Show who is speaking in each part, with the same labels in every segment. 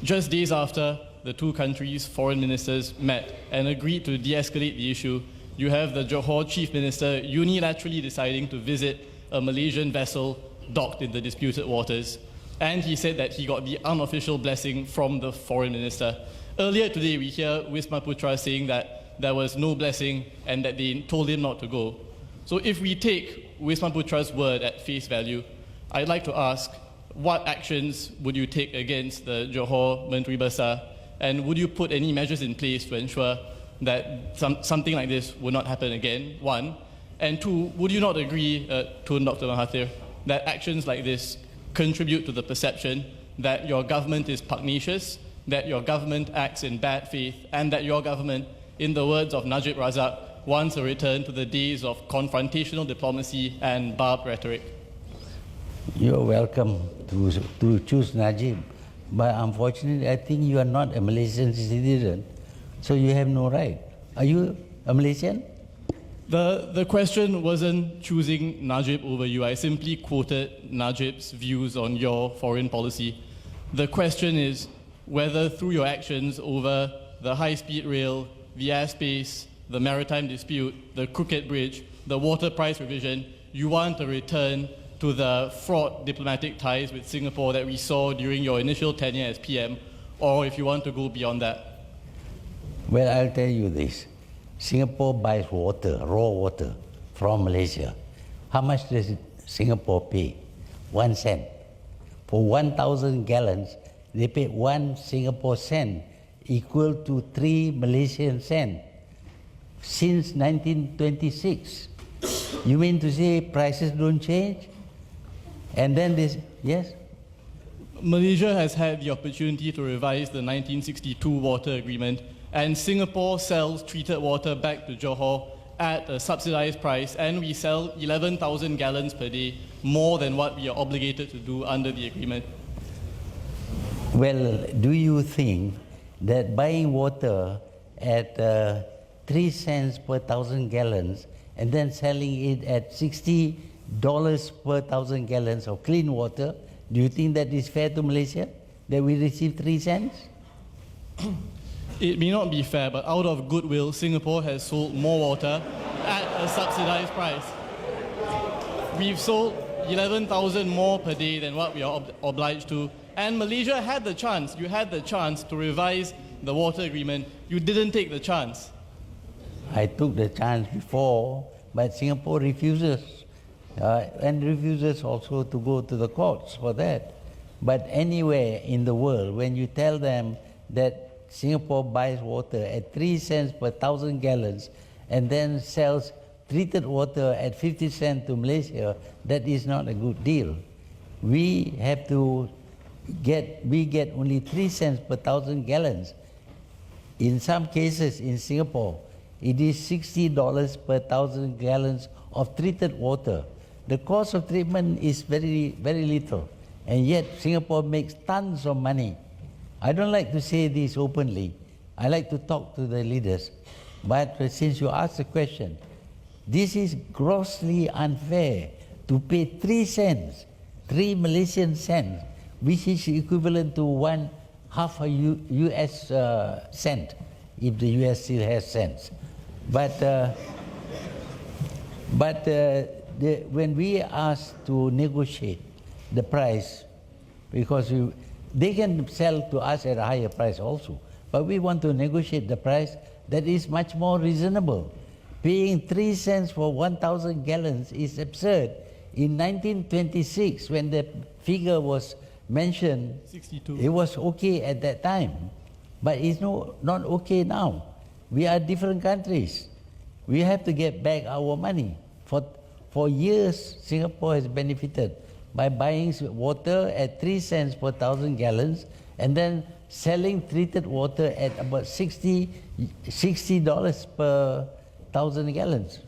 Speaker 1: Just days after the two countries' foreign ministers met and agreed to de-escalate the issue, you have the Johor Chief Minister unilaterally deciding to visit a Malaysian vessel docked in the disputed waters. And he said that he got the unofficial blessing from the foreign minister. Earlier today, we hear Wisma Putra saying that there was no blessing and that they told him not to go. So if we take Wisma Putra's word at face value, I'd like to ask, what actions would you take against the Johor Menteri Besar? And would you put any measures in place to ensure that something like this would not happen again, one? And two, would you not agree, to Dr. Mahathir, that actions like this contribute to the perception that your government is pugnacious, that your government acts in bad faith, and that your government, in the words of Najib Razak, wants a return to the days of confrontational diplomacy and barbed rhetoric?
Speaker 2: You're welcome to choose Najib, but unfortunately, I think you are not a Malaysian citizen, so you have no right. Are you a Malaysian?
Speaker 1: The question wasn't choosing Najib over you. I simply quoted Najib's views on your foreign policy. The question is whether through your actions over the high-speed rail, the airspace, the maritime dispute, the Crooked Bridge, the water price revision, you want a return to the fraught diplomatic ties with Singapore that we saw during your initial tenure as PM, or if you want to go beyond that?
Speaker 2: Well, I'll tell you this. Singapore buys water, raw water, from Malaysia. How much does Singapore pay? 1 cent. For 1,000 gallons, they pay 1 Singapore cent, equal to 3 Malaysian cents. Since 1926. You mean to say prices don't change? And then this, yes?
Speaker 1: Malaysia has had the opportunity to revise the 1962 water agreement, and Singapore sells treated water back to Johor at a subsidized price, and we sell 11,000 gallons per day, more than what we are obligated to do under the agreement.
Speaker 2: Well, do you think that buying water at 3 cents per 1,000 gallons and then selling it at $60 per 1,000 gallons of clean water, do you think that is fair to Malaysia, that we receive 3 cents?
Speaker 1: It may not be fair, but out of goodwill, Singapore has sold more water at a subsidized price. We've sold 11,000 more per day than what we are obliged to, and Malaysia had the chance. You had the chance to revise the water agreement. You didn't take the chance.
Speaker 2: I took the chance before, but Singapore refuses, and refuses also to go to the courts for that. But anywhere in the world, when you tell them that Singapore buys water at 3 cents per 1,000 gallons and then sells treated water at 50 cents to Malaysia, that is not a good deal. We get only 3 cents per 1,000 gallons. In some cases in Singapore, it is $60 per 1,000 gallons of treated water. The cost of treatment is very, very little, and yet Singapore makes tons of money. I don't like to say this openly. I like to talk to the leaders. But since you asked the question, this is grossly unfair to pay 3 cents, 3 Malaysian cents, which is equivalent to half a US cent, if the US still has cents. But when we asked to negotiate the price, because they can sell to us at a higher price also, but we want to negotiate the price that is much more reasonable. Paying 3 cents for 1,000 gallons is absurd. In 1926, when the figure was mentioned,
Speaker 1: 62.
Speaker 2: It was okay at that time, but it's not okay now. We are different countries. We have to get back our money. For years, Singapore has benefited by buying water at 3 cents per 1,000 gallons and then selling treated water at about $60 per 1,000 gallons.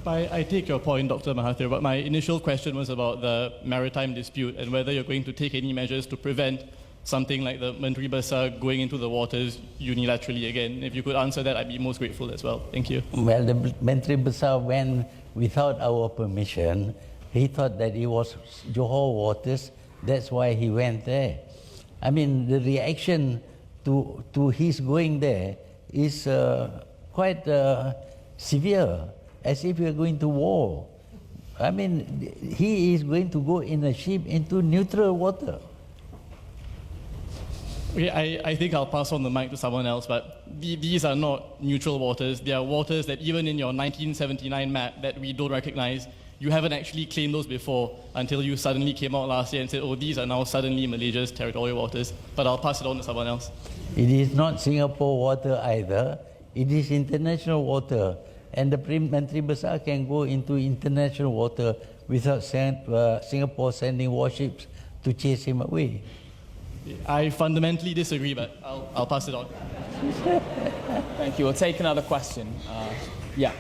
Speaker 1: I take your point, Dr. Mahathir, but my initial question was about the maritime dispute and whether you're going to take any measures to prevent something like the Menteri Besar going into the waters unilaterally again. If you could answer that, I'd be most grateful as well. Thank you.
Speaker 2: Well, the Menteri Besar went without our permission. He thought that it was Johor waters, that's why he went there. I mean, the reaction to his going there is quite severe, as if we are going to war. I mean, he is going to go in a ship into neutral water.
Speaker 1: Okay, I think I'll pass on the mic to someone else, but these are not neutral waters. They are waters that even in your 1979 map that we don't recognize, you haven't actually claimed those before until you suddenly came out last year and said, oh, these are now suddenly Malaysia's territorial waters. But I'll pass it on to someone else.
Speaker 2: It is not Singapore water either. It is international water. And the Menteri Besar can go into international water without Singapore sending warships to chase him away.
Speaker 1: I fundamentally disagree, but I'll pass it on.
Speaker 3: Thank you. We'll take another question. Yeah.